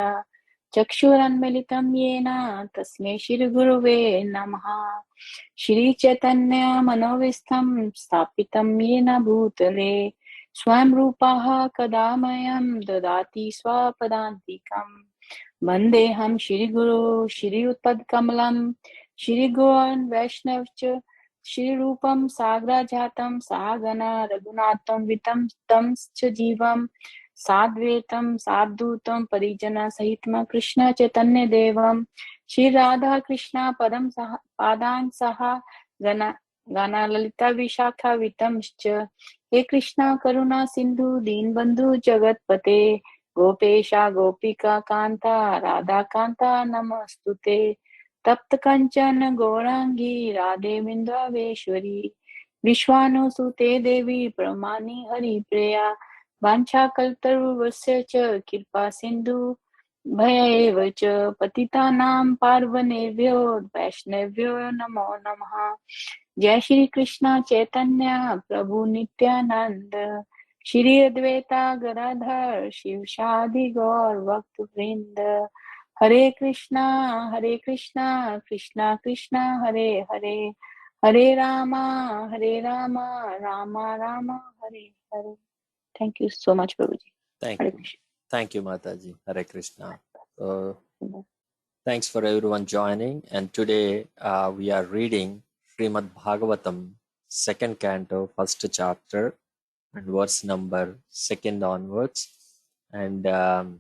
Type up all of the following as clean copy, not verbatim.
चक्षुरन्मिलितं येन तस्मै श्रीगुरुवे नमः। श्रीचैतन्यमनोविस्थं स्थापितं येन भूतले स्वयं रूपः कदा मह्यं ददाति स्वपदान्तिकम्। वन्देऽहं श्रीगुरो श्रीयुतपदकमलं श्रीगुरोन् वैष्णवश्च श्रीरूपं साग्रजातं सहगना रघुनाथं वितं तं च जीवं साद्वैतं सावधूतं परिजनसहितं कृष्ण चैतन्य देवं श्री राधा कृष्ण पदं सह पादां सह गना ललिता विशाखा वितंश्च। हे कृष्ण करुणा सिंधु दीनबंधु जगतपते गोपेशा गोपिका कांता राधा कांता नमस्तुते। तप्त कंचन गौरांगी राधे विंध्यावेश्वरी विश्वानुसुते देवी प्रमानि हरिप्रिया वाञ्छाकल्पतरुर्भ्यश्च च कृपा सिन्धु भयैव च पतितानां पावनेभ्यो वैष्णवेभ्यो नमो नमः। जय श्री कृष्ण चैतन्य प्रभु नित्यानंद श्री अद्वैता गदाधर शिव शादि गौर भक्त वृंद। हरे Krishna Krishna Krishna Hare Hare Hare Rama Rama Rama Hare Hare. Thank you so much, Prabhuji. Thank Hare you. Krishna. Thank you, Mataji. Hare Krishna. Thanks for everyone joining. And today we are reading Srimad Bhagavatam, second canto, first chapter, and verse number 2 onwards. And the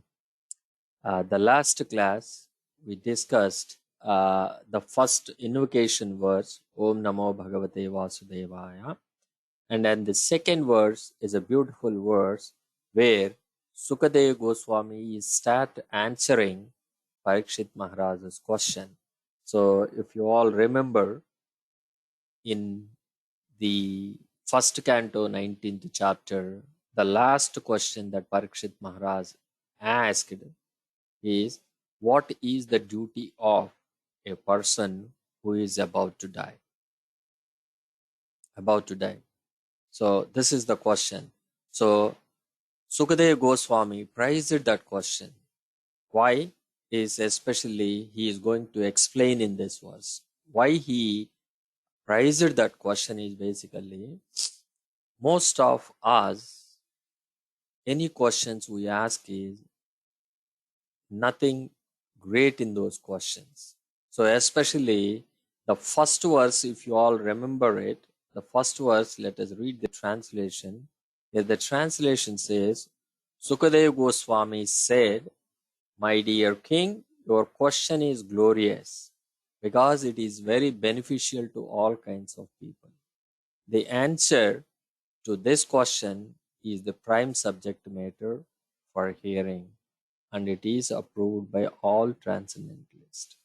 last class we discussed the first invocation verse, Om Namo Bhagavate Vasudevaya. And then the second verse is a beautiful verse where Sukadeva Goswami is start answering Parikshit Maharaj's question. So if you all remember, in the first canto, 19th chapter, the last question that Parikshit Maharaj asked is, what is the duty of a person who is about to die? So this is the question. So Sukadeva Goswami praised that question. Why is especially he is going to explain in this verse. Why he praised that question is basically, most of us, any questions we ask is nothing great in those questions. So especially the first verse, if you all remember it, the first verse, let us read the translation. Here the translation says, Sukadeva Goswami said, my dear king, your question is glorious because it is very beneficial to all kinds of people. The answer to this question is the prime subject matter for hearing, and it is approved by all transcendentalists.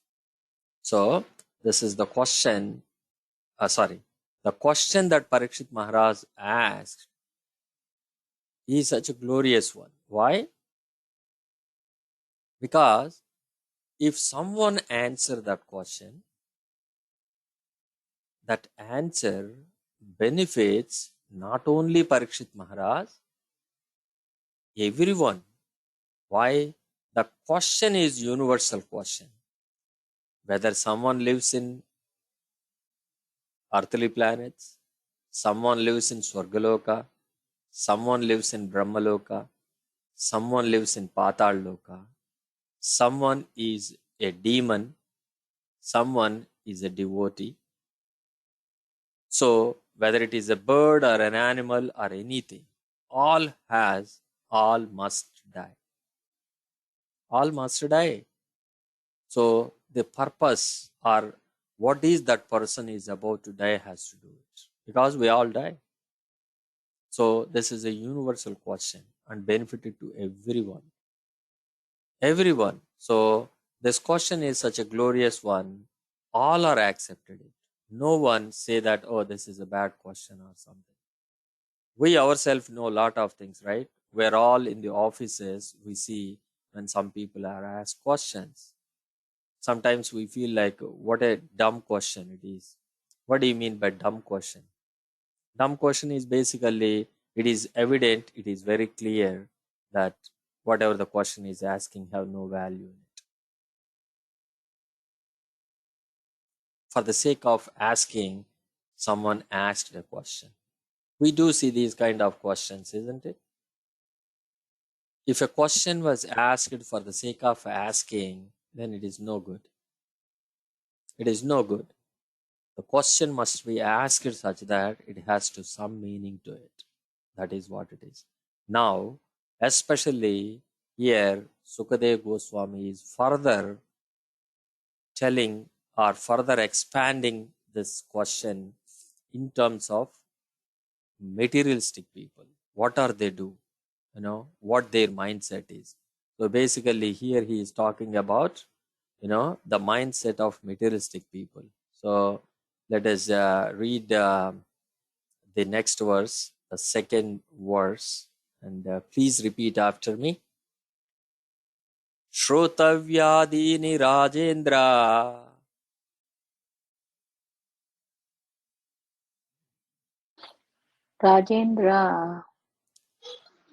So, this is the question, the question that Parikshit Maharaj asked is such a glorious one. Why? Because if someone answer that question, that answer benefits not only Parikshit Maharaj, everyone. Why? The question is universal question. Whether someone lives in earthly planets, someone lives in Swargaloka, someone lives in Brahmaloka, someone lives in Patal Loka, someone is a demon, someone is a devotee. So, whether it is a bird or an animal or anything, all must die. All must die. So, the purpose or what is that person is about to die has to do it. Because we all die. So, this is a universal question and benefited to everyone. Everyone. So, this question is such a glorious one. All are accepted it. No one say that, oh, this is a bad question or something. We ourselves know a lot of things, right? We're all in the offices, we see when some people are asked questions. Sometimes we feel like, what a dumb question it is. What do you mean by dumb question? Dumb question is basically, it is evident, it is very clear that whatever the question is asking have no value in it. For the sake of asking, someone asked a question. We do see these kind of questions, isn't it? If a question was asked for the sake of asking, then it is no good. It is no good. The question must be asked such that it has to some meaning to it. That is what it is. Now, especially here, Sukadeva Goswami is further telling or further expanding this question in terms of materialistic people. What are they do? What their mindset is. So basically here he is talking about, the mindset of materialistic people. So let us read the next verse, the second verse, and please repeat after me. Shrotavyadini Rajendra Rajendra,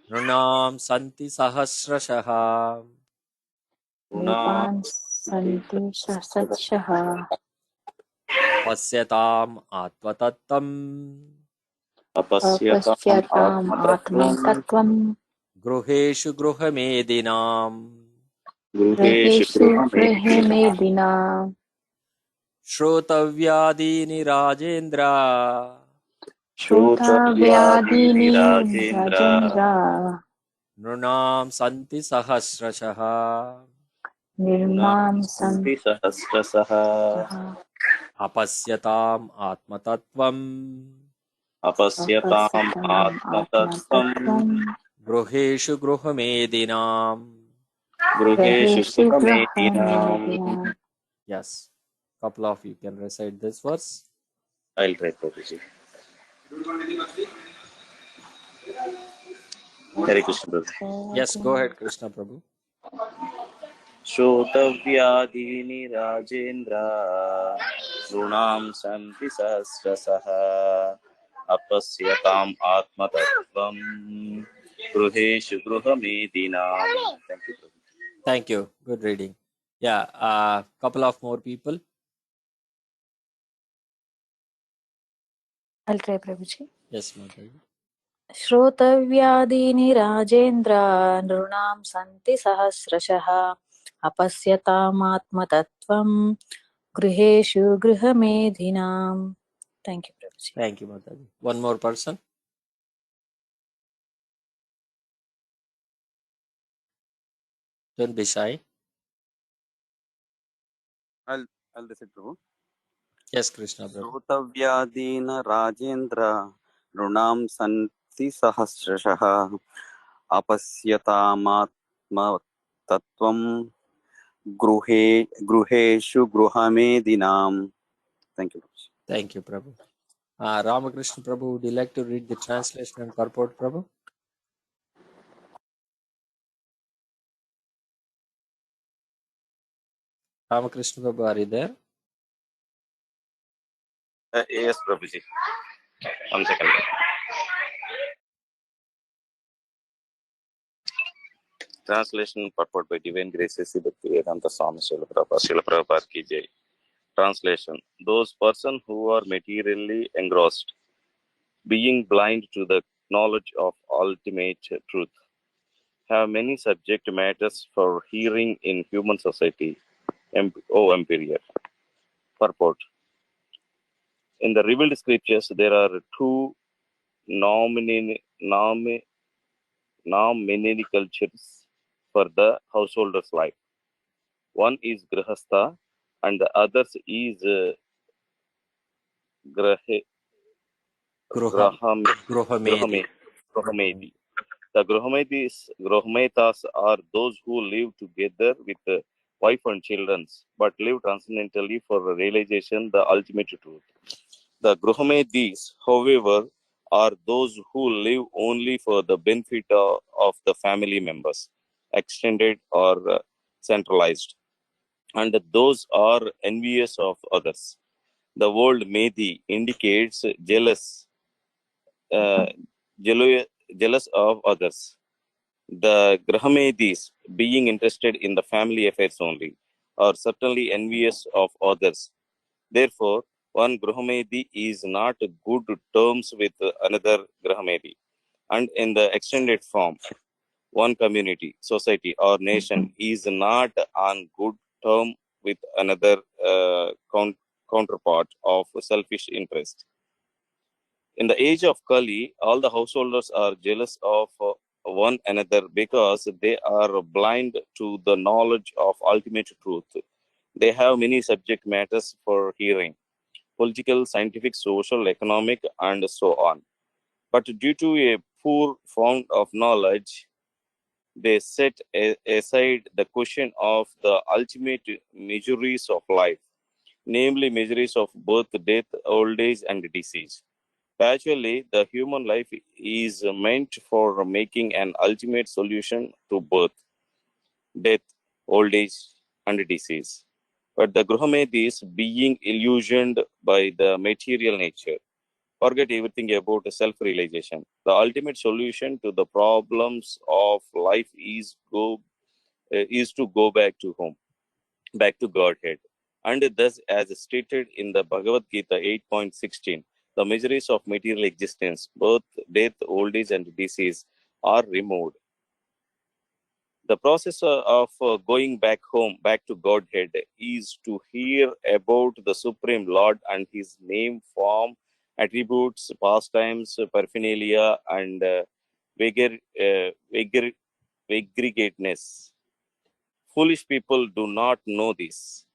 Nunam Santi Sahasrashaha Nripan Santi Satshaha Pasyatam Atvatattam Apasyatam Atma Tattvam Gruheshu Gruhamedinam Grahesu Grahemedina Shrotavyadini Rajendra Shrotavyadini Rajendra Nunam Santi Sahasrashaha Nirmam Santaha Apasyatam Atmatattvam Apasyatam Atma Tattvam Gruheshu Gruhamedinam. Grahesu Grahemedina. Yes, couple of you can recite this verse. I'll try, Prabhuji. Hare Krishna, Prabhu. Yes, go ahead, Krishna Prabhu. Shrotavyadini Rajendra Runam Santi Sahasrasaha Apasyatam Atmatattvam Gruheshu Gruhamedinam. Thank you, Prabhu. Thank you. Good reading. Yeah, couple of more people. I'll try, Prabhuji. Yes, Mataji. श्रोतव्यादीनि Rajendra नृणां सन्ति सहस्रशः अपश्यतामात्मतत्त्वं गृहेषु गृहमेधिनाम्. Thank you, Prabhuji. Thank you, Mataji. One more person. Don't be shy. I'll recite, Prabhu. Yes, Krishna Prabhu. Shrotavyadina Rajendra Runam Santi Sahasrashaha Apasyatamatma Tattvam Gruheshu Gruhamedinam. Thank you, Prabhu. Thank you, Prabhu. Ramakrishna Prabhu, would you like to read the translation and purport, Prabhu? Ramakrishna Prabhu, are you there? Yes, Prabhuji. 1 second. Translation purport by Divine Grace Bhakti Vedanta Swami Srila Prabhupada Ki Jai. Translation: those persons who are materially engrossed, being blind to the knowledge of ultimate truth, have many subject matters for hearing in human society. O Emperor. Purport: in the revealed scriptures, there are two nominal cultures for the householder's life. One is Grihastha and the other is Gruhamedi. The Gruhametas are those who live together with wife and children, but live transcendentally for realization the ultimate truth. The Gruhamedis, however, are those who live only for the benefit of the family members, extended or centralized, and those are envious of others. The word Medi indicates jealous of others. The Grahamedis, being interested in the family affairs only, are certainly envious of others. Therefore, one Grahamedi is not good terms with another Grahamedi. And in the extended form, one community, society, or nation is not on good term with another counterpart of selfish interest. In the age of Kali, all the householders are jealous of one another because they are blind to the knowledge of ultimate truth. They have many subject matters for hearing: political, scientific, social, economic, and so on. But due to a poor fount of knowledge, they set aside the question of the ultimate miseries of life, namely miseries of birth, death, old age, and disease. Actually, the human life is meant for making an ultimate solution to birth, death, old age, and disease. But the Gruhamedis, being illusioned by the material nature, forget everything about self-realization. The ultimate solution to the problems of life is to go back to home, back to Godhead. And thus, as stated in the Bhagavad Gita 8.16, the miseries of material existence, birth, death, old age, and disease, are removed. The process of going back home, back to Godhead, is to hear about the Supreme Lord and His name, form, attributes, pastimes, paraphernalia, and vagregateness. Foolish people do not know this.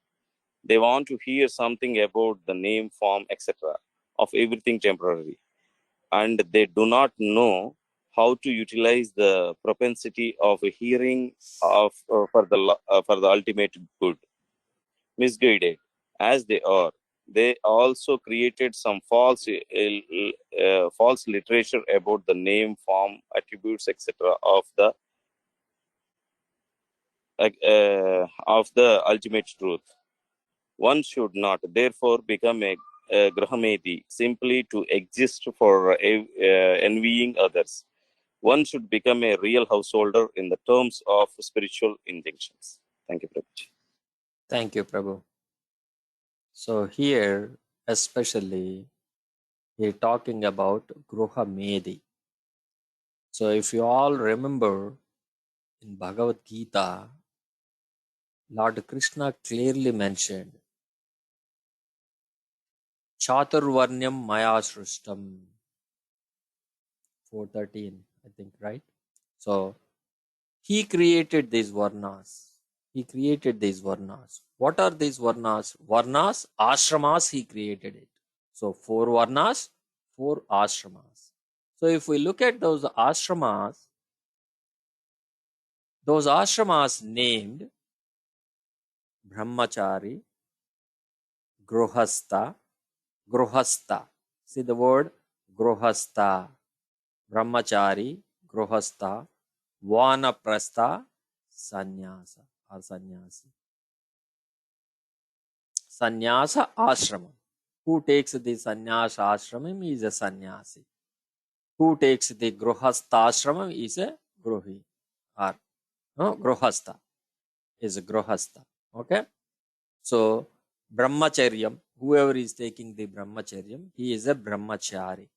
They want to hear something about the name, form, etc. of everything temporary, and they do not know how to utilize the propensity of hearing for the ultimate good. Misguided as they are, they also created some false literature about the name, form, attributes, etc. Of the ultimate truth. One should not, therefore, become a Grahamedi simply to exist for envying others. One should become a real householder in the terms of spiritual injunctions. Thank you, Prabhuji. Thank you, Prabhu. So here, especially, we're talking about Gruha Medi. So if you all remember in Bhagavad Gita, Lord Krishna clearly mentioned Chaturvarnyam Maya Shrishtam 413, I think, right? So he created these varnas. He created these varnas. What are these varnas? Varnas, ashramas, he created it. So 4 varnas, 4 ashramas. So if we look at those ashramas named Brahmachari, Gruhastha. See the word Gruhastha, Brahmachari, Gruhastha, Vanaprastha, Sannyasa or Sannyasi. Sannyasa ashramam. Who takes the sannyasa ashramam is a sannyasi. Who takes the Gruhastha ashramam is a Gruhi or Gruhastha is a Gruhastha. Okay. So Brahmacharyam, whoever is taking the Brahmacharyam, he is a Brahmachari.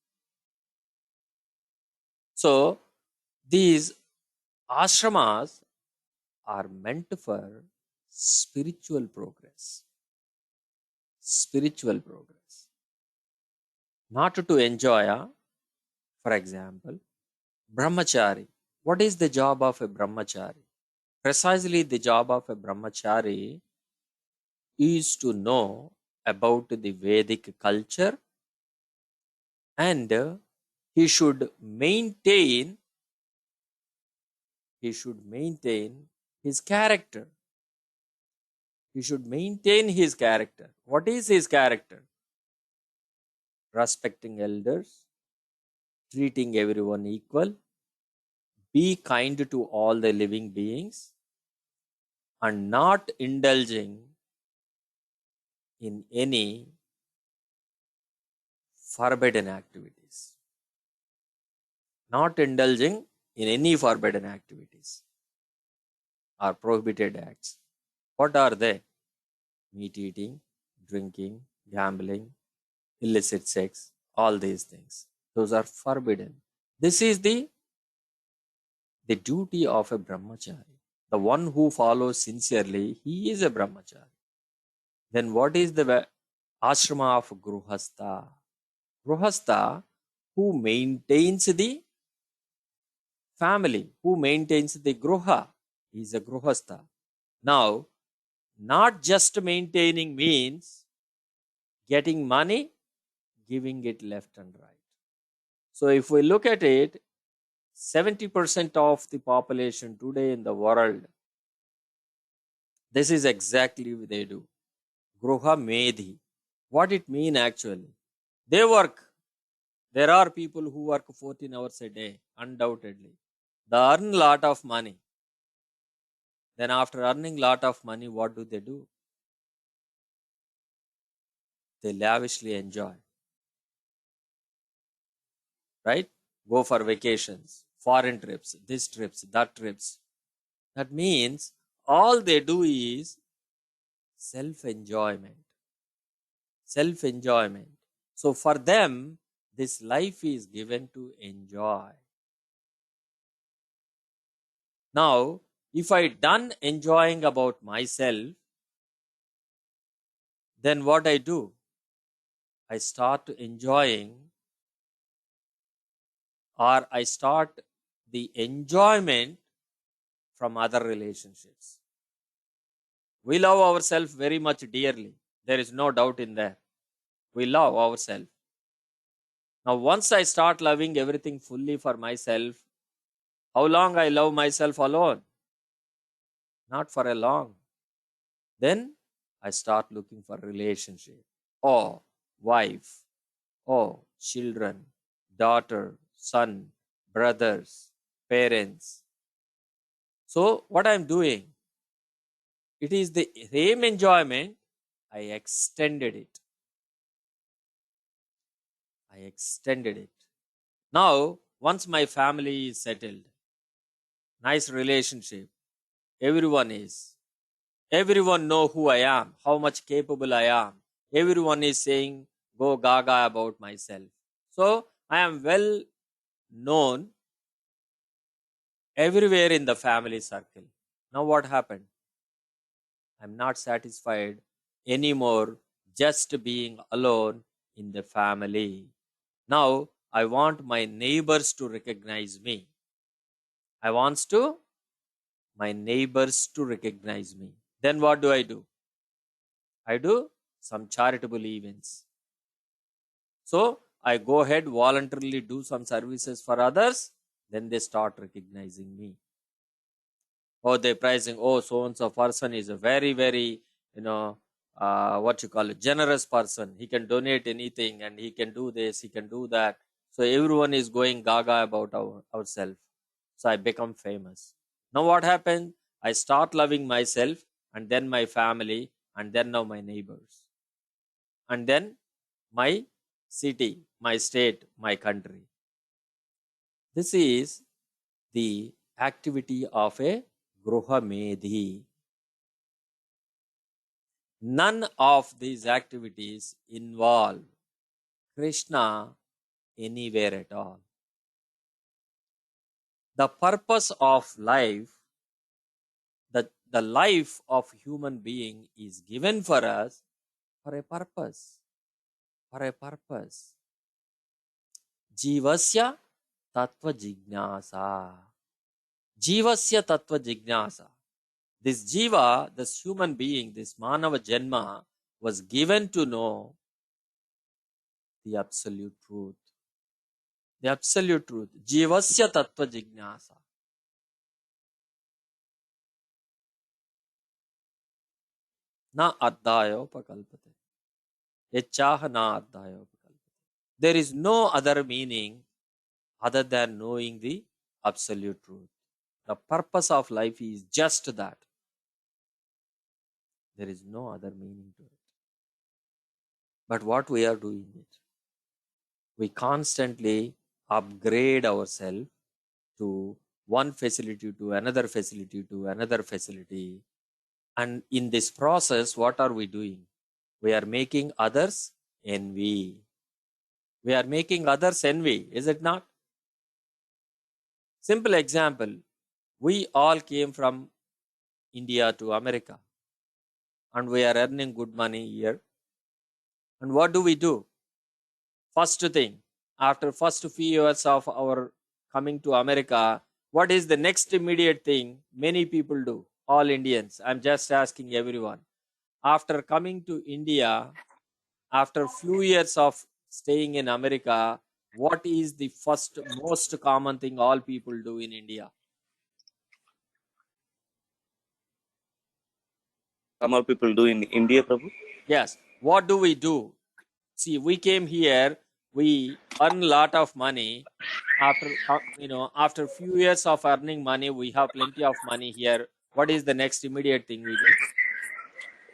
So these ashramas are meant for spiritual progress. Spiritual progress. Not to enjoy, for example, Brahmachari. What is the job of a Brahmachari? Precisely the job of a Brahmachari is to know about the Vedic culture, and he should maintain his character. He should maintain his character. What is his character? Respecting elders, treating everyone equal, be kind to all the living beings, and not indulging in any forbidden activities. Not indulging in any forbidden activities or prohibited acts. What are they? Meat eating, drinking, gambling, illicit sex, all these things. Those are forbidden. This is the duty of a brahmachari. The one who follows sincerely, he is a brahmachari. Then what is the ashrama of gruhastha? Gruhastha, who maintains the family, who maintains the gruha, is a gruhastha. Now, not just maintaining means getting money, giving it left and right. So if we look at it, 70% of the population today in the world, this is exactly what they do. Gruha Medhi. What it mean actually? They work. There are people who work 14 hours a day, undoubtedly. They earn a lot of money. Then after earning a lot of money, what do? They lavishly enjoy. Right? Go for vacations, foreign trips, this trips, that trips. That means all they do is self-enjoyment. Self-enjoyment. So for them, this life is given to enjoy. Now, if I done enjoying about myself, then what I do? I start enjoying, or I start the enjoyment from other relationships. We love ourselves very much dearly. There is no doubt in that. We love ourselves. Now, once I start loving everything fully for myself, how long I love myself alone? Not for a long. Then I start looking for relationship. Oh, wife. Oh, children, daughter, son, brothers, parents. So what I'm doing, it is the same enjoyment, I extended it. I extended it. Now, once my family is settled, nice relationship, everyone know who I am, how much capable I am. Everyone is saying, go gaga about myself. So, I am well known everywhere in the family circle. Now what happened? I'm not satisfied anymore just being alone in the family. Now I want my neighbors to recognize me. I want my neighbors to recognize me. Then what do? I do some charitable events. So I go ahead, voluntarily do some services for others. Then they start recognizing me. Oh, they're praising, oh, so-and-so person is a very, very, generous person. He can donate anything and he can do this, he can do that. So everyone is going gaga about ourselves. So I become famous. Now what happened? I start loving myself and then my family and then now my neighbors. And then my city, my state, my country. This is the activity of a Gruha Medhi. None of these activities involve Krishna anywhere at all. The purpose of life, the life of human being is given for us for a purpose. For a purpose. Jivasya tattva jignasa. Jivasya tattva jignasa. This jiva, this human being, this manava janma was given to know the absolute truth. The absolute truth. Jivasya tattva jignasa. Na ardhayopakalpate. Yechaha na ardhayopakalpate. There is no other meaning other than knowing the absolute truth. The purpose of life is just that. There is no other meaning to it. But what we are doing it? We constantly upgrade ourselves to one facility to another facility to another facility. And in this process, what are we doing? We are making others envy. We are making others envy, is it not? Simple example. We all came from India to America and we are earning good money here. And what do? First thing, after first few years of our coming to America, what is the next immediate thing many people do? All Indians. I'm just asking everyone. After coming to India, after few years of staying in America, what is the first most common thing all people do in India? Some people do in India, Prabhu. Yes. What do? See, we came here, we earn a lot of money. After few years of earning money, we have plenty of money here. What is the next immediate thing we do?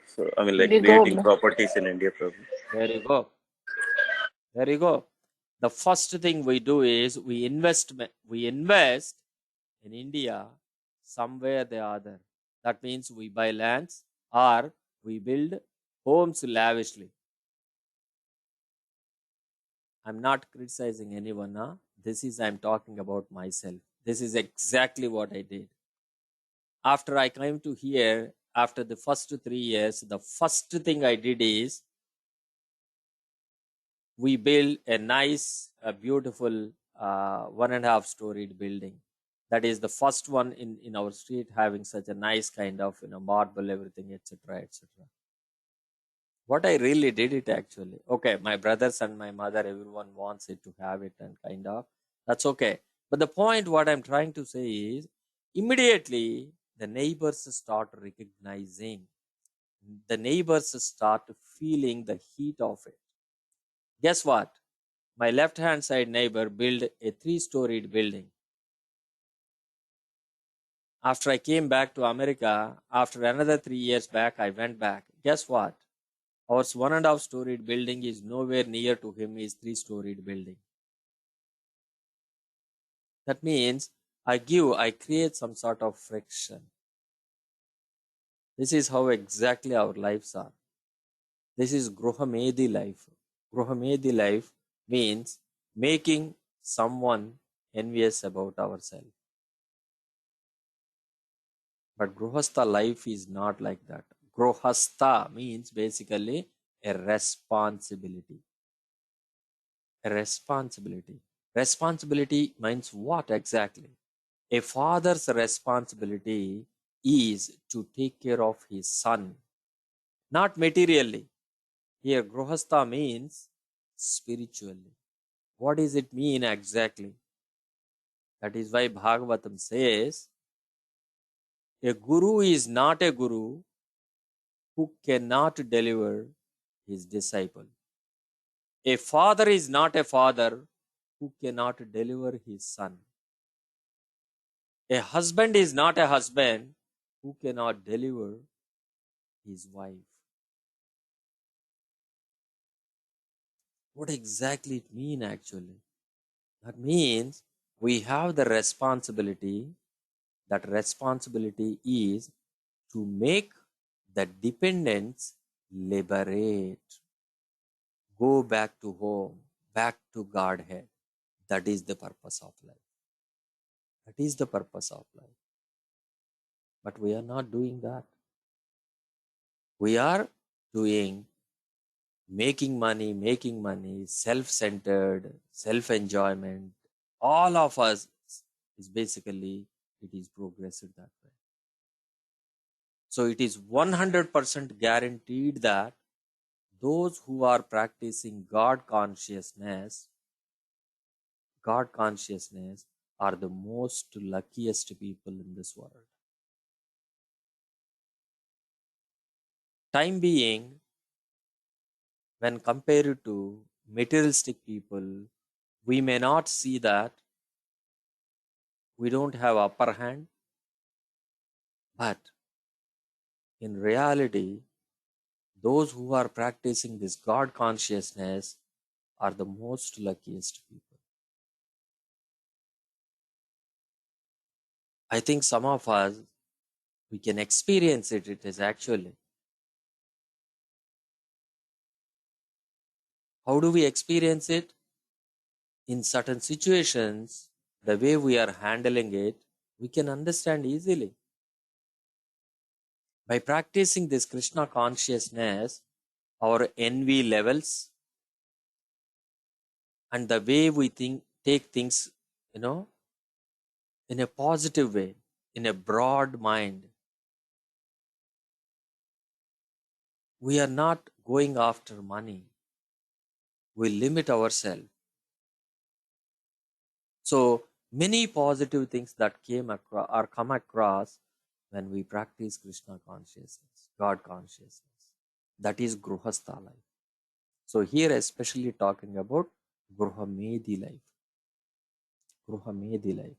So, I mean, like We go. creating properties in India, Prabhu. There you go. There you go. The first thing we do is we invest in India somewhere the other. That means we buy lands or we build homes lavishly. I'm not criticizing anyone. Huh? I'm talking about myself. This is exactly what I did. After I came to here, after the first 3 years, the first thing I did is we built a nice, beautiful 1.5 storied building. That is the first one in our street having such a nice kind of marble, everything, etc., etc. What I really did it actually. Okay, my brothers and my mother, everyone wants it to have it and kind of. That's okay. But the point what I'm trying to say is immediately the neighbors start recognizing, the neighbors start feeling the heat of it. Guess what? My left hand side neighbor built a 3-storied building. After I came back to America, after another 3 years back, I went back. Guess what? Our 1.5 storied building is nowhere near to him his 3-storied building. That means I create some sort of friction. This is how exactly our lives are. This is Gruhamedi life. Gruhamedi life means making someone envious about ourselves. But Gruhastha life is not like that. Gruhastha means basically a responsibility. A responsibility. Responsibility means what exactly? A father's responsibility is to take care of his son, not materially. Here, Gruhastha means spiritually. What does it mean exactly? That is why Bhagavatam says, a guru is not a guru who cannot deliver his disciple. A father is not a father who cannot deliver his son. A husband is not a husband who cannot deliver his wife. What exactly it mean actually? That means we have the responsibility. That responsibility is to make the dependents liberate. Go back to home, back to Godhead. That is the purpose of life. That is the purpose of life. But we are not doing that. We are doing making money, self-centered, self-enjoyment. All of us is basically, it is progressive that way. So it is 100% guaranteed that those who are practicing God consciousness are the most luckiest people in this world. Time being, when compared to materialistic people, we may not see that we don't have upper hand, but in reality, those who are practicing this God consciousness are the most luckiest people. I think some of us, we can experience it. It is actually. How do we experience it? In certain situations, the way we are handling it, we can understand easily. By practicing this Krishna consciousness, our envy levels and the way we take things, in a positive way, in a broad mind, we are not going after money. We limit ourselves. So many positive things that come across when we practice Krishna consciousness, God consciousness. That is Gruhastha life. So here especially talking about Gruhamedi life. Gruhamedi life.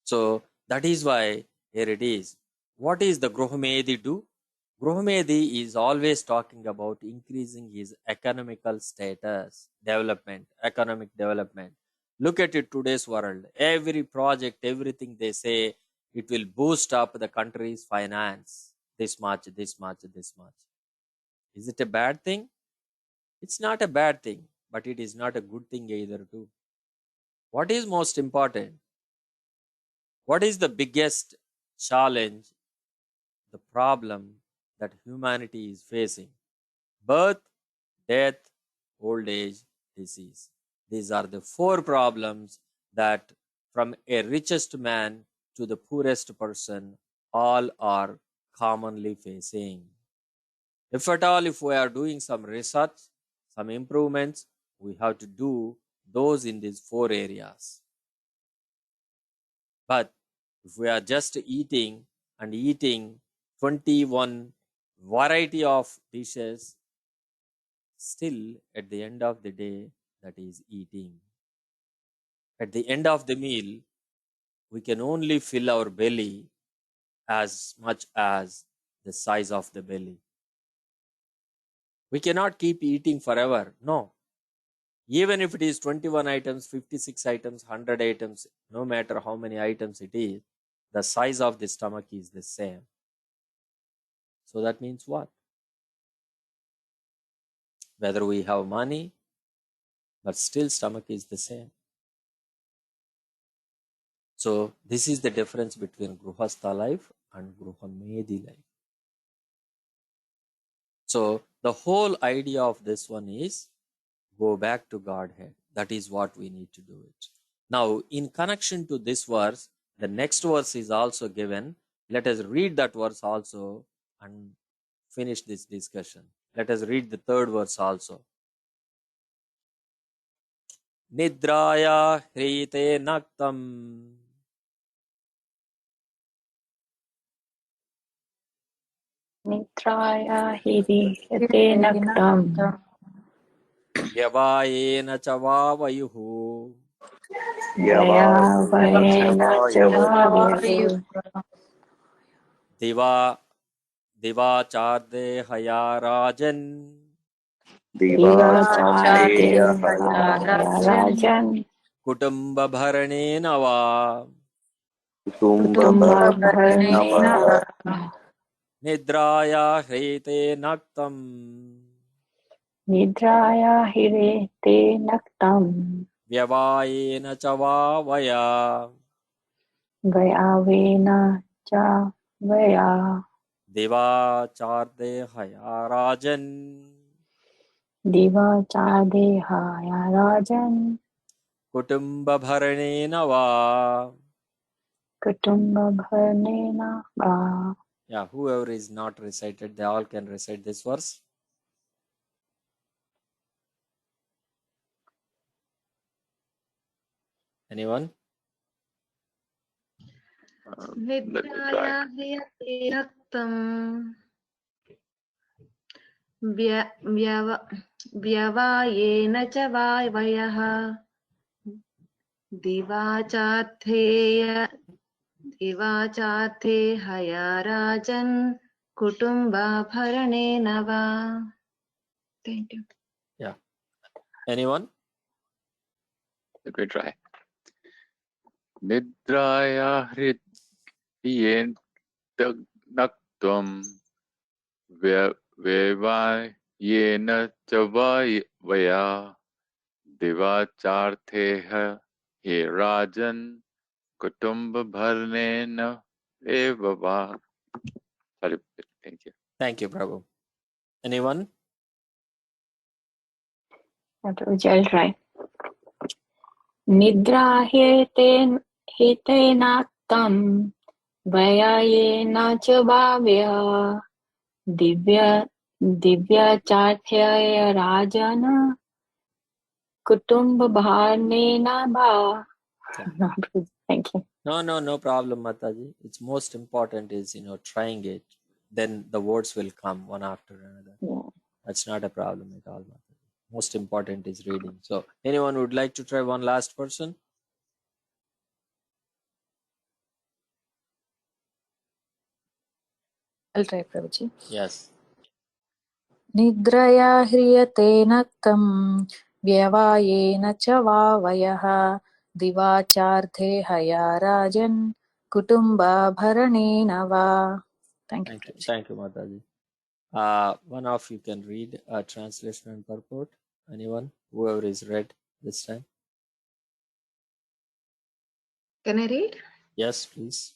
So that is why here it is. What is the Gruhamedi do? Gruhamedi is always talking about increasing his economical status, economic development. Look at it today's world. Every project, everything they say, it will boost up the country's finance. This much, this much, this much. Is it a bad thing? It's not a bad thing, but it is not a good thing either too. What is most important? What is the biggest challenge, the problem that humanity is facing? Birth, death, old age, disease. These are the 4 problems that from a richest man to the poorest person, all are commonly facing. If at all, if we are doing some research, some improvements, we have to do those in these 4 areas. But if we are just eating and eating 21 variety of dishes, still at the end of the day, that is eating. At the end of the meal, we can only fill our belly as much as the size of the belly. We cannot keep eating forever. No. Even if it is 21 items, 56 items, 100 items, no matter how many items it is, the size of the stomach is the same. So that means what? Whether we have money, but still stomach is the same. So this is the difference between Gruhastha life and Gruhamedi life. So the whole idea of this one is go back to Godhead. That is what we need to do it. Now, in connection to this verse, the next verse is also given. Let us read that verse also and finish this discussion. Let us read the 3rd verse also. Nidraya hrite naktam Nitraya hiri naktam vyavayena chavavayuhu Yaya vayena chavavayu Divacharde haya rajan Diva chade rajan Kutumba bharanena va Kutumba bharnena Nidraya hrite naktam Nidraya hiri te naktam Vyavayena chavavaya Vayavena cha vaya Divacharde haya rajan Diva chade haya rajan Kutumba bharanena va. Kutumba bharnena va. Yeah, whoever is not recited, they all can recite this verse. Anyone? Nidraya hriyate raktam vyavayena cha vayah divachathe haya rajan kutumba bharanena va. Thank you. Yeah. Anyone? Let me try. Nidraya yen naktum veva yena chavaya devachartheha he rajan kutumba bharnena evava. Sorry, thank you. Thank you, Prabhu. Anyone? Prabhuji, I'll try. Nidra hetenaktam Vayayena cha bhavya divya charthya rajana kutumba bharnena bha. Yeah. Thank you. No problem, Mataji. It's most important is, trying it. Then the words will come one after another. Yeah. That's not a problem at all, Mataji. Most important is reading. So, anyone would like to try one last person? I'll try, Prabhuji. Yes. निद्रया ह्रियते नक्तं व्यवायेन च वावयः दिवाचार्थे हया राजन् कुटुम्बाभरणेन वा. Thank you, Thank you. Prabhuji. Thank you, Mataji. One of you can read a translation and purport. Anyone? Whoever is read this time. Can I read? Yes, please.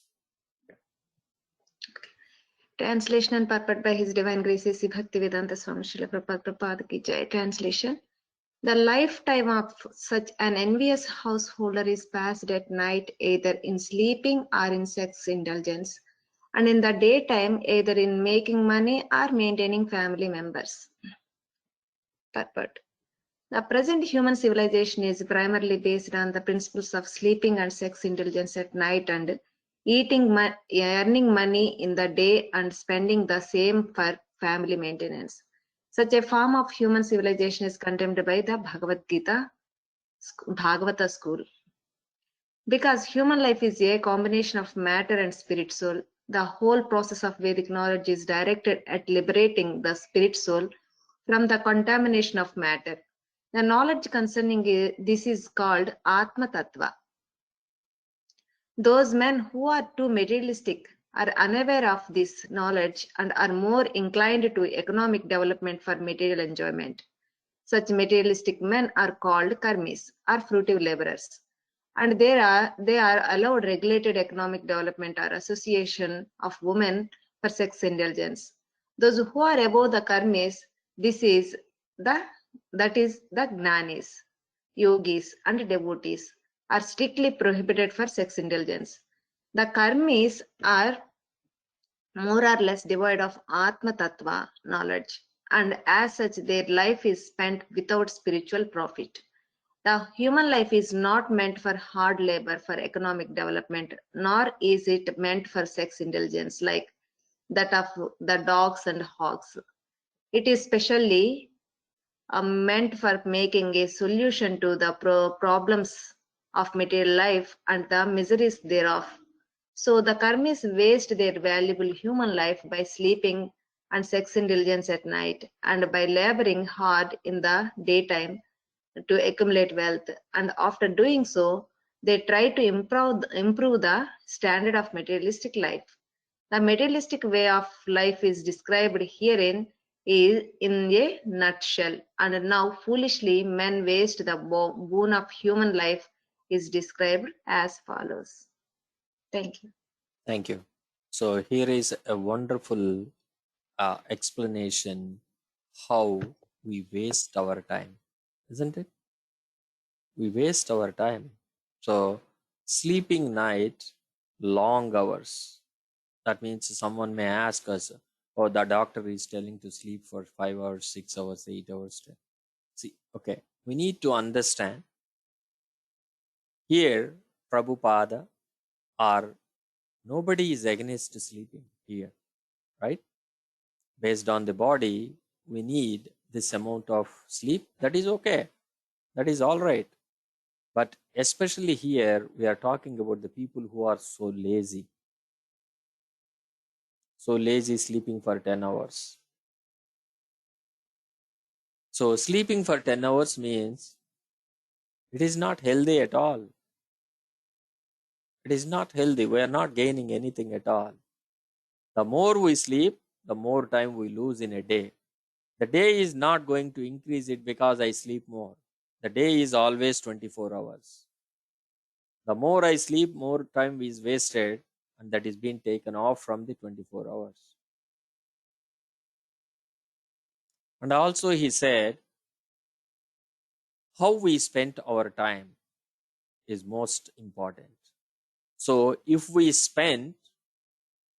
Translation and purport by His Divine Grace Sri Bhaktivedanta Swami Srila Prabhupada Ki Jai. Translation. The lifetime of such an envious householder is passed at night either in sleeping or in sex indulgence, and in the daytime either in making money or maintaining family members. Purport. The present human civilization is primarily based on the principles of sleeping and sex indulgence at night and earning money in the day and spending the same for family maintenance. Such a form of human civilization is condemned by the Bhagavata school. Because human life is a combination of matter and spirit soul, the whole process of Vedic knowledge is directed at liberating the spirit soul from the contamination of matter. The knowledge concerning this is called Atma Tattva. Those men who are too materialistic are unaware of this knowledge and are more inclined to economic development for material enjoyment. Such materialistic men are called karmis, or fruitive laborers, and they are allowed regulated economic development or association of women for sex indulgence. Those who are above the karmis, that is the gnanis, yogis, and devotees, are strictly prohibited for sex indulgence. The karmis are more or less devoid of Atma Tattva knowledge, and as such, their life is spent without spiritual profit. The human life is not meant for hard labor for economic development, nor is it meant for sex indulgence like that of the dogs and hogs. It is specially meant for making a solution to the problems of material life and the miseries thereof. So the karmis waste their valuable human life by sleeping and sex indulgence at night, and by laboring hard in the daytime to accumulate wealth, and after doing so, they try to improve the standard of materialistic life. The materialistic way of life is described herein is in a nutshell, and now foolishly men waste the boon of human life is described as follows. Thank you. Thank you. So here is a wonderful explanation how we waste our time, isn't it? We waste our time. So sleeping night, long hours. That means someone may ask us, oh, the doctor is telling to sleep for 5 hours, 6 hours, 8 hours. See, okay, we need to understand here, Prabhupada or nobody is against sleeping here, right? Based on the body, we need this amount of sleep. That is okay. That is all right. But especially here, we are talking about the people who are so lazy. So lazy sleeping for 10 hours. So sleeping for 10 hours means it is not healthy at all. It is not healthy. We are not gaining anything at all. The more we sleep, the more time we lose in a day. The day is not going to increase it because I sleep more. The day is always 24 hours. The more I sleep, more time is wasted, and that is being taken off from the 24 hours. And also he said, how we spent our time is most important. So if we spend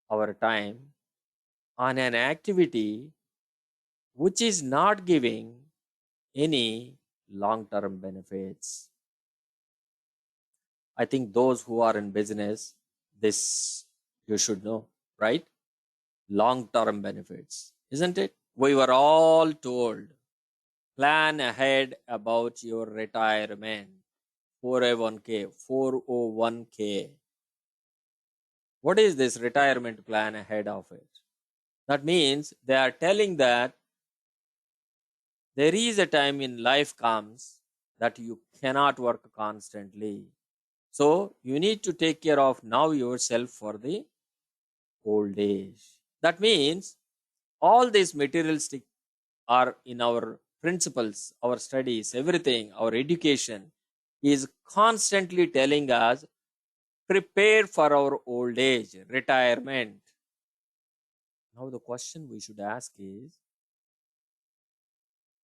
our time on an activity which is not giving any long-term benefits, I think those who are in business, this you should know, right? Long-term benefits, isn't it? We were all told, plan ahead about your retirement, 401k, 401k. What is this retirement plan ahead of it? That means they are telling that there is a time in life comes that you cannot work constantly. So you need to take care of now yourself for the old age. That means all these materialistic are in our principles, our studies, everything, our education is constantly telling us prepare for our old age, retirement. Now the question we should ask is,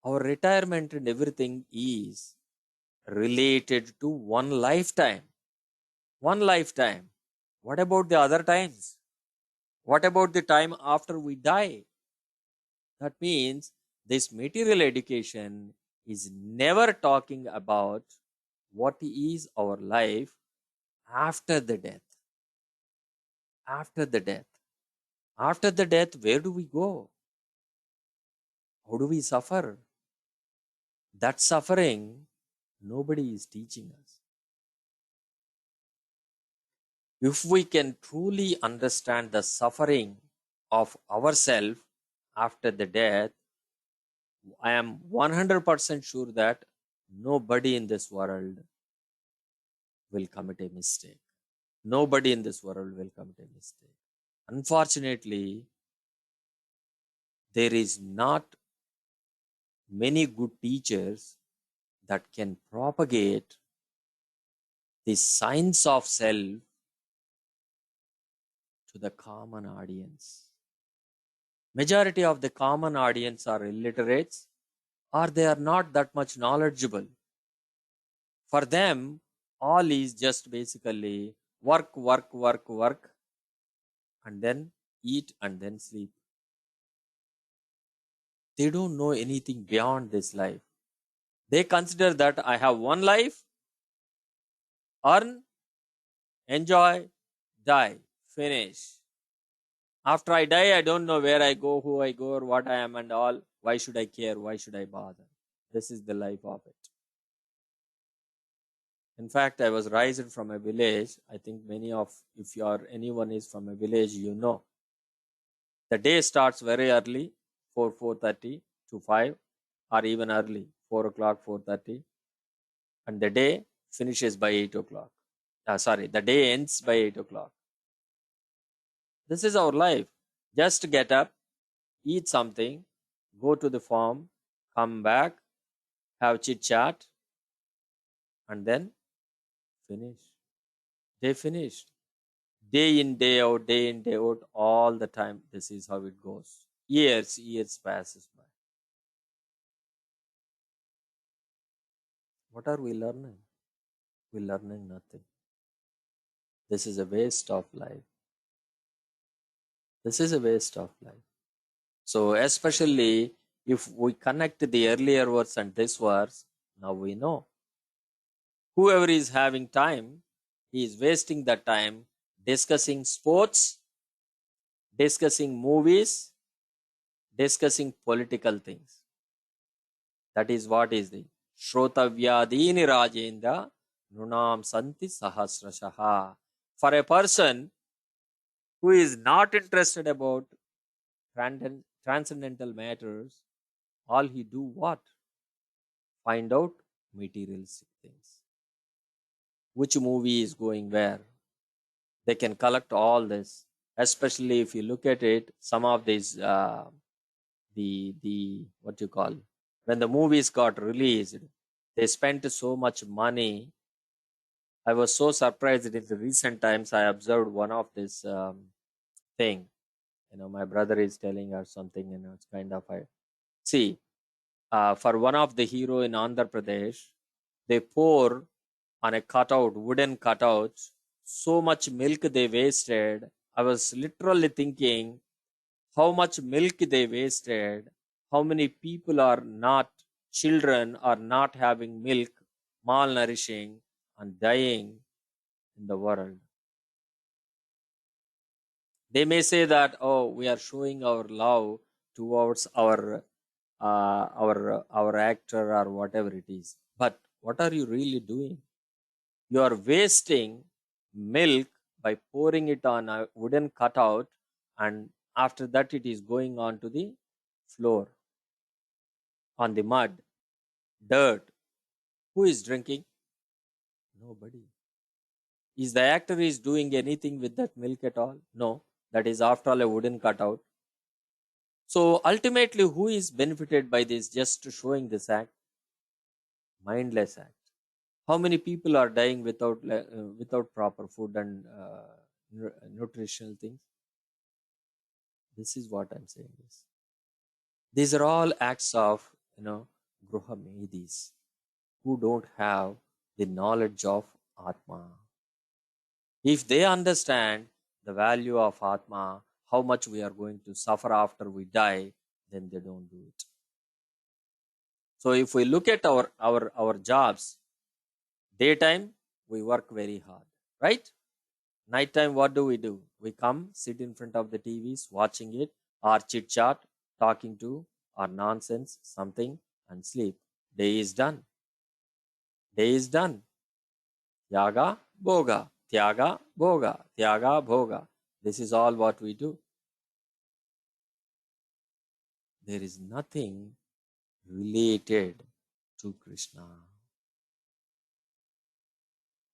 our retirement and everything is related to one lifetime. One lifetime. What about the other times? What about the time after we die? That means this material education is never talking about what is our life after the death. After the death. After the death, where do we go? How do we suffer? That suffering, nobody is teaching us. If we can truly understand the suffering of ourselves after the death, I am 100% sure that nobody in this world will commit a mistake. Nobody in this world will commit a mistake. Unfortunately, there is not many good teachers that can propagate the science of self to the common audience. Majority of the common audience are illiterates, or they are not that much knowledgeable. For them, all is just basically work, work, work, work, and then eat and then sleep. They don't know anything beyond this life. They consider that I have one life, earn, enjoy, die, finish. After I die, I don't know where I go, who I go, or what I am and all. Why should I care? Why should I bother? This is the life of it. In fact, I was raised from a village. I think many of, if you are anyone is from a village, you know. The day starts very early, 4:30 to 5, or even early, 4 o'clock, 4:30. And the day finishes by 8 o'clock. The day ends by 8 o'clock. This is our life. Just get up, eat something, go to the farm, come back, have chit chat, and then finish. Day finished. Day in, day out, all the time. This is how it goes. Years passes by. What are we learning? We're learning nothing. This is a waste of life. This is a waste of life. So especially if we connect the earlier verse and this verse, now we know. Whoever is having time, he is wasting the time discussing sports, discussing movies, discussing political things. That is what is the Shrotavyadini Rajendra Nunam Santi Sahasrashaha. For a person who is not interested about transcendental matters, all he do what? Find out materialistic things. Which movie is going where? They can collect all this, especially if you look at it, some of these, the what you call, when the movies got released, they spent so much money. I was so surprised in the recent times. I observed one of this thing. My brother is telling or something. It's kind of see. For one of the hero in Andhra Pradesh, they pour on a cutout, wooden cutout, so much milk they wasted. I was literally thinking how much milk they wasted, how many people are not, children are not having milk, malnourishing and dying in the world. They may say that, oh, we are showing our love towards our actor or whatever it is. But what are you really doing? You are wasting milk by pouring it on a wooden cutout, and after that it is going on to the floor, on the mud, dirt. Who is drinking? Nobody. Is the actor is doing anything with that milk at all? No. That is after all a wooden cutout. So ultimately, who is benefited by this? Just showing this act? Mindless act. How many people are dying without proper food and nutritional things? This is what I'm saying. These are all acts of Gruha Medis, who don't have the knowledge of Atma. If they understand the value of Atma, how much we are going to suffer after we die, then they don't do it. So if we look at our jobs, daytime we work very hard, right? Nighttime, what do? We come, sit in front of the TVs, watching it, or chit chat, talking to, or nonsense, something, and sleep. Day is done. Day is done. Yaga, Bhoga. Tyaga, Bhoga. Tyaga, Bhoga. This is all what we do. There is nothing related to Krishna.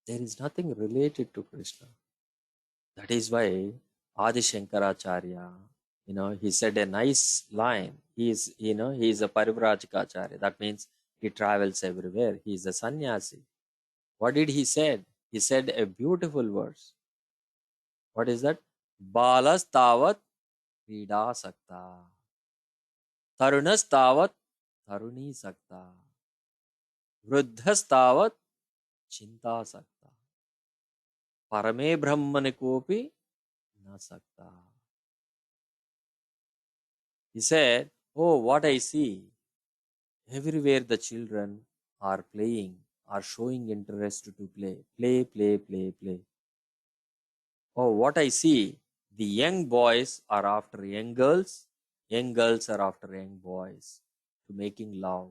There is nothing related to Krishna. That is why Adi Shankaracharya, he said a nice line. He is a Parivrajikacharya. That means he travels everywhere. He is a sannyasi. What did he say? He said a beautiful verse. What is that? Balas tavat krida sakta. Tarunas tavat taruni sakta. Vruddhas tavat chinta sakta. Parame brahmane kopi na sakta. He said, oh, what I see, everywhere the children are playing, are showing interest to play. Play, play, play, play. Oh, what I see, the young boys are after young girls are after young boys, to making love.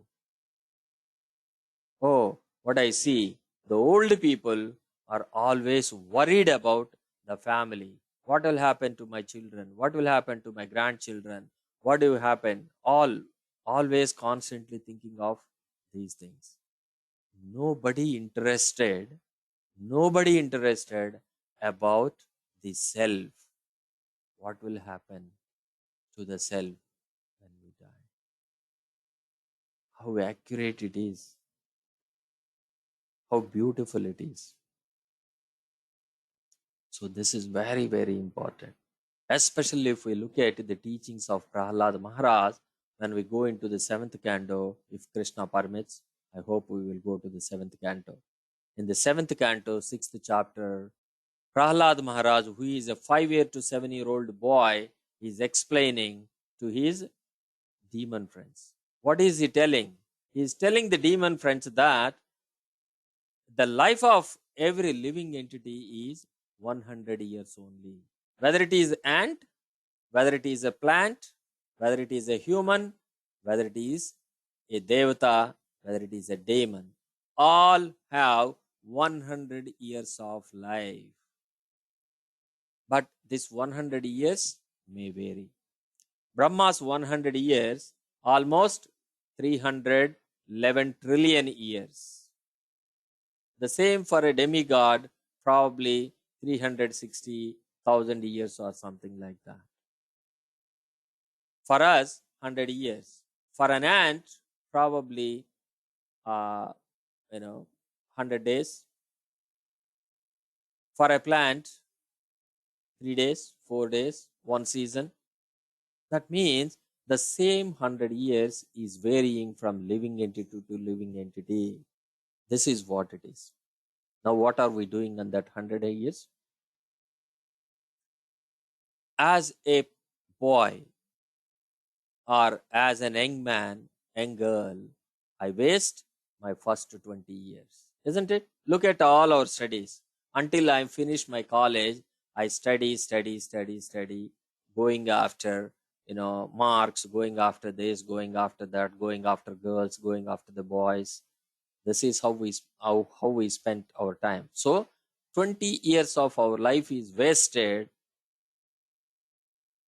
Oh, what I see, the old people are always worried about the family. What will happen to my children? What will happen to my grandchildren? What will happen? Always constantly thinking of these things. Nobody interested about the self. What will happen to the self when we die? How accurate it is. How beautiful it is. So this is very, very important. Especially if we look at the teachings of Prahlad Maharaj, when we go into the 7th canto, if Krishna permits, I hope we will go to the 7th canto. In the 7th canto, 6th chapter, Prahlad Maharaj, who is a 5-year to 7-year-old boy, is explaining to his demon friends. What is he telling? He is telling the demon friends that the life of every living entity is 100 years only. Whether it is ant, whether it is a plant, whether it is a human, whether it is a devata, whether it is a demon, all have 100 years of life. But this 100 years may vary. Brahma's 100 years, almost 311 trillion years. The same for a demigod, probably 360,000 years or something like that. For us, 100 years. For an ant, probably 100 days. For a plant, 3 days, 4 days, 1 season. That means the same 100 years is varying from living entity to living entity. This is what it is. Now, what are we doing in that 100 years? As a boy or as an young man, young girl, I waste my first 20 years. Isn't it? Look at all our studies. Until I finish my college, I study, going after, marks, going after this, going after that, going after girls, going after the boys. This is how we spent our time. So 20 years of our life is wasted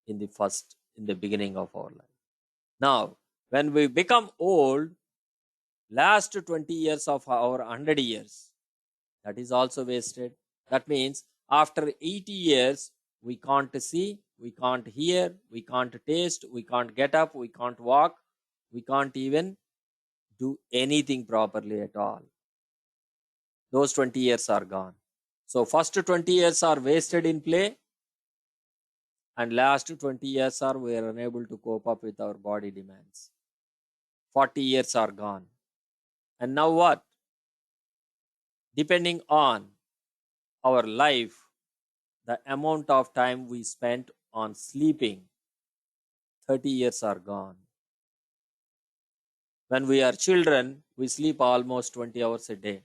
in the beginning of our life. Now, when we become old, last 20 years of our 100 years, that is also wasted. That means after 80 years, we can't see, we can't hear, we can't taste, we can't get up, we can't walk, we can't even do anything properly at all. Those 20 years are gone. So first 20 years are wasted in play, and last 20 years are we are unable to cope up with our body demands. 40 years are gone. And now what? Depending on our life, the amount of time we spent on sleeping, 30 years are gone. When we are children, we sleep almost 20 hours a day.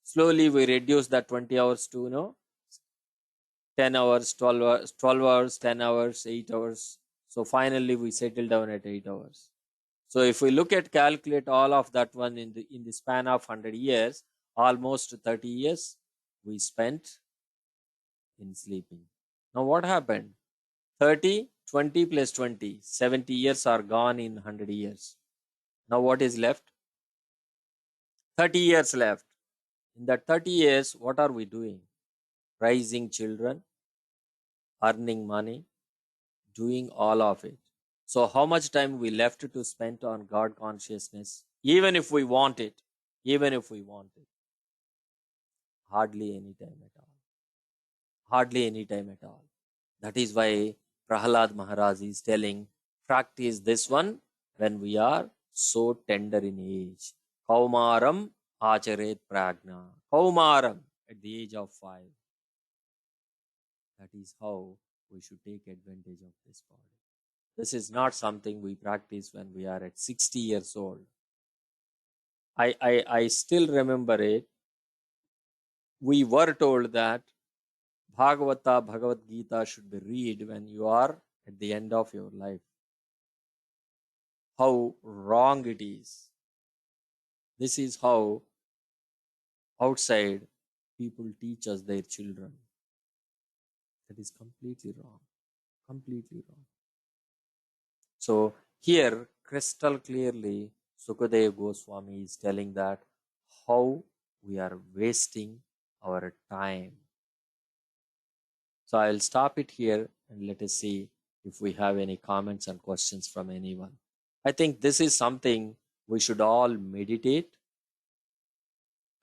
Slowly we reduce that 20 hours to 10 hours, 12 hours, 10 hours, 8 hours. So finally we settle down at 8 hours. So if we calculate all of that one in the span of 100 years, almost 30 years we spent in sleeping. Now what happened? 30, 20 plus 20, 70 years are gone in 100 years. Now what is left? 30 years left. In that 30 years, what are we doing? Raising children, earning money, doing all of it. So how much time we left to spend on God consciousness? Even if we want it, hardly any time at all. Hardly any time at all. That is why Prahalad Maharaj is telling, practice this one when we are so tender in age. Kaumaram acharet pragna. Kaumaram, at the age of 5. That is how we should take advantage of this body. This is not something we practice when we are at 60 years old. I still remember it. We were told that Bhagavad Gita should be read when you are at the end of your life. How wrong it is. This is how outside people teach us their children. That is completely wrong. Completely wrong. So here, crystal clearly, Sukadeva Goswami is telling that how we are wasting our time. So I'll stop it here and let us see if we have any comments and questions from anyone. I think this is something we should all meditate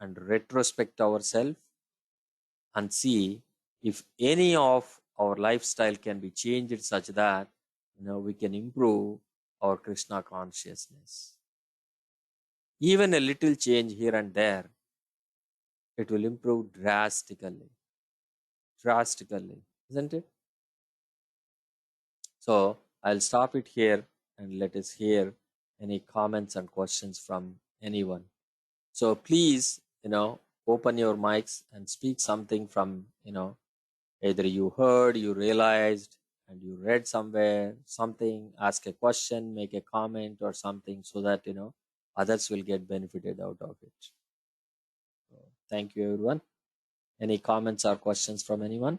and retrospect ourselves and see if any of our lifestyle can be changed such that we can improve our Krishna consciousness. Even a little change here and there, it will improve drastically. Drastically, isn't it? So I'll stop it here and let us hear any comments and questions from anyone. So please, open your mics and speak something from, either you heard, you realized, and you read somewhere, something, ask a question, make a comment or something so that, others will get benefited out of it. So, thank you, everyone. Any comments or questions from anyone?